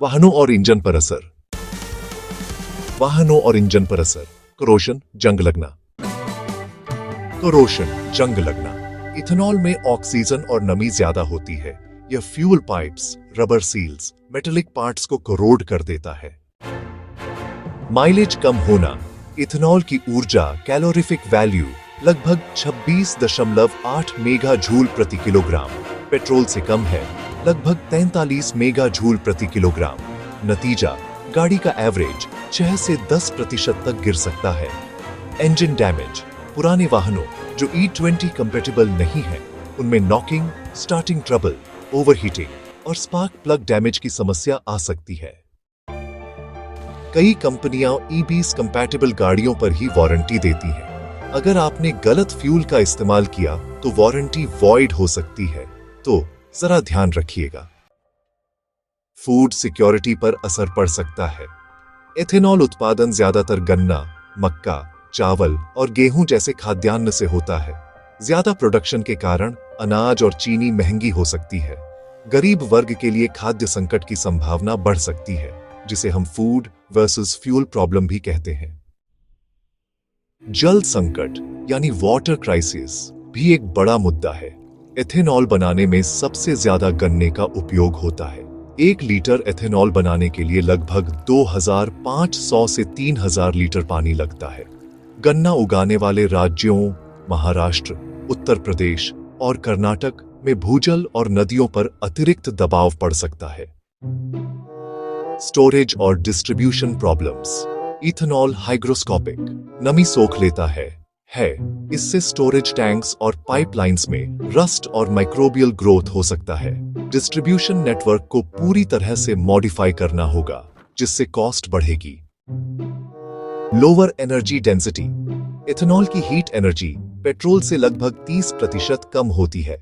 वाहनों और इंजन पर असर। वाहनों और इंजन पर असर। कोरोशन, जंग लगना। कोरोशन, जंग लगना। इथेनॉल में ऑक्सीजन और नमी ज्यादा होती है। यह fuel pipes, rubber seals, metallic parts को करोड कर देता है। माइलेज कम होना। इथेनॉल की ऊर्जा कैलोरीफिक वैल्यू लगभग 26.8 मेगा जूल प्रति किलोग्राम पेट्रोल से कम है, लगभग 43 मेगा जूल प्रति किलोग्राम। नतीजा, गाड़ी का एवरेज 6 से 10% तक गिर सकता है। Engine damage. पुराने वाहनों जो E20 कंपैटिबल नहीं है, उनमें नॉकिंग, स्टार्टिंग ट्रबल, ओवरहीटिंग और स्पार्क प्लग डैमेज की समस्या आ सकती है। कई कंपनियां EVs कंपैटिबल गाड़ियों पर ही वारंटी देती हैं। अगर आपने गलत फ्यूल का इस्तेमाल किया तो वारंटी वॉइड हो सकती है, तो जरा ध्यान रखिएगा। फूड सिक्योरिटी पर असर पड़ सकता है। एथेनॉल उत्पादन ज्यादातर गन्ना, मक्का, चावल और गेहूं जैसे खाद्यान्न से होता है। ज्यादा प्रोडक्शन के कारण अनाज और चीनी महंगी हो सकती है। गरीब वर्ग के लिए खाद्य संकट की संभावना बढ़ सकती है, जिसे हम फूड वर्सेस फ्यूल प्रॉब्लम भी कहते हैं। जल संकट यानी वाटर क्राइसिस भी एक बड़ा मुद्दा है। एथेनॉल बनाने में सबसे ज्यादा गन्ने का उपयोग होता है। 1 लीटर एथेनॉल बनाने के लिए लगभग 2500 से 3000 लीटर पानी लगता है। गन्ना उगाने वाले राज्यों महाराष्ट्र, उत्तर प्रदेश और कर्नाटक में भूजल और नदियों पर अतिरिक्त दबाव पड़ सकता है। स्टोरेज और डिस्ट्रीब्यूशन प्रॉब्लम्स। इथेनॉल हाइग्रोस्कोपिक नमी सोख लेता है। इससे स्टोरेज टैंक्स और पाइपलाइंस में रस्ट और माइक्रोबियल ग्रोथ हो सकता है। डिस्ट्रीब्यूशन नेटवर्क को पूरी तरह से मॉडिफाई करना होगा, जिससे कॉस्ट बढ़ेगी। Lower energy density. इथेनॉल की हीट एनर्जी पेट्रोल से लगभग 30% कम होती है।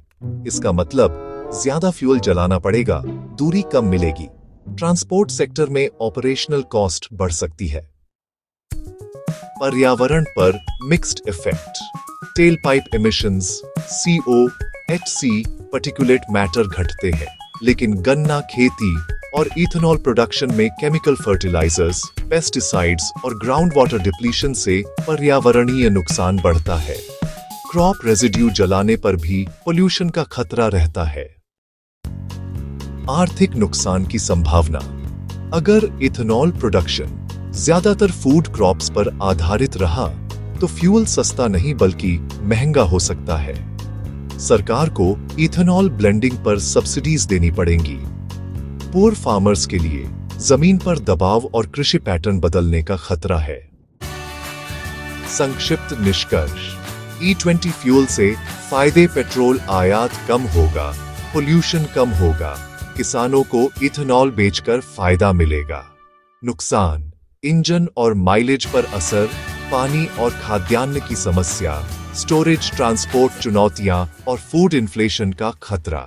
इसका मतलब ज्यादा फ्यूल जलाना पड़ेगा, दूरी कम मिलेगी। ट्रांसपोर्ट सेक्टर में ऑपरेशनल कॉस्ट बढ़ सकती है। पर्यावरण पर mixed effect. Tell pipe emissions, CO, HC, particulate matter घटते हैं, लेकिन गन्ना खेती और इथेनॉल प्रोडक्शन में केमिकल फर्टिलाइजर्स, पेस्टिसाइड्स और ग्राउंड वाटर डिप्लीशन से पर्यावरणीय नुकसान बढ़ता है। क्रॉप रेजिड्यू जलाने पर भी पोल्यूशन का खतरा रहता है। आर्थिक नुकसान की संभावना। अगर इथेनॉल प्रोडक्शन ज्यादातर फूड क्रॉप्स पर आधारित रहा तो फ्यूल सस्ता नहीं बल्कि महंगा हो सकता है। सरकार को इथेनॉल ब्लेंडिंग पर सब्सिडीज देनी पड़ेंगी। पुअर फार्मर्स के लिए जमीन पर दबाव और कृषि पैटर्न बदलने का खतरा है। संक्षिप्त निष्कर्ष। E20 फ्यूल से फायदे: पेट्रोल आयात कम होगा, पोल्यूशन कम होगा, किसानों को इथेनॉल बेचकर फायदा मिलेगा। नुकसान: इंजन और माइलेज पर असर, पानी और खाद्यान्न की समस्या, स्टोरेज ट्रांसपोर्ट चुनौतियां और फूड इन्फ्लेशन का खतरा।